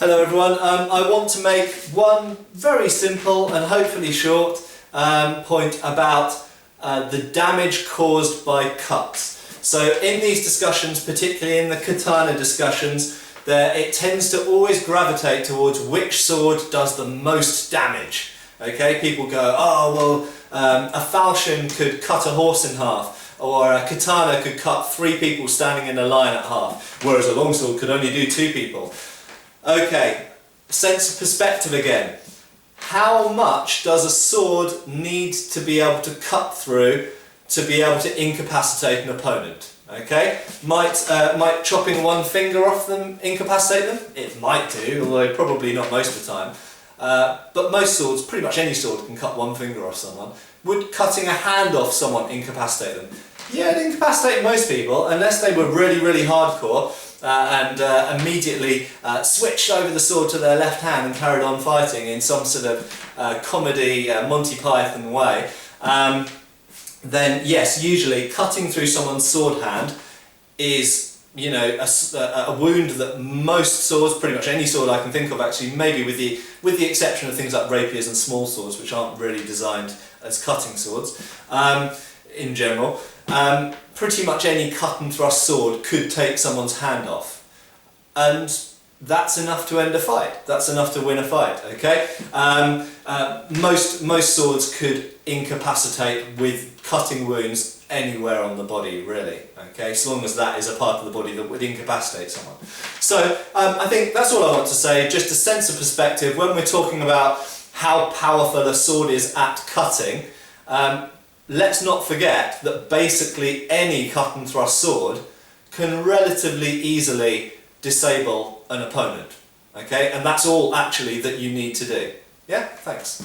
Hello everyone, I want to make one very simple and hopefully short point about the damage caused by cuts. So in these discussions, particularly in the katana discussions, it tends to always gravitate towards which sword does the most damage. Okay, people go, oh well, a falchion could cut a horse in half, or a katana could cut 3 people standing in a line at half, whereas a longsword could only do 2 people. Okay, sense of perspective again. How much does a sword need to be able to cut through to be able to incapacitate an opponent? Okay, might chopping 1 finger off them incapacitate them? It might do, although probably not most of the time. But most swords, pretty much any sword, can cut 1 finger off someone. Would cutting a hand off someone incapacitate them? Yeah, it incapacitated most people, unless they were really, really hardcore and immediately switched over the sword to their left hand and carried on fighting in some sort of comedy Monty Python way. Then yes, usually cutting through someone's sword hand is, you know, a wound that most swords, pretty much any sword I can think of actually, maybe with the exception of things like rapiers and small swords, which aren't really designed as cutting swords in general, pretty much any cut and thrust sword could take someone's hand off. And that's enough to end a fight. That's enough to win a fight, okay? Most swords could incapacitate with cutting wounds anywhere on the body, really, okay? So long as that is a part of the body that would incapacitate someone. So I think that's all I want to say, just a sense of perspective when we're talking about how powerful a sword is at cutting. Let's not forget that basically any cut and thrust sword can relatively easily disable an opponent, okay? And that's all actually that you need to do. Yeah, thanks.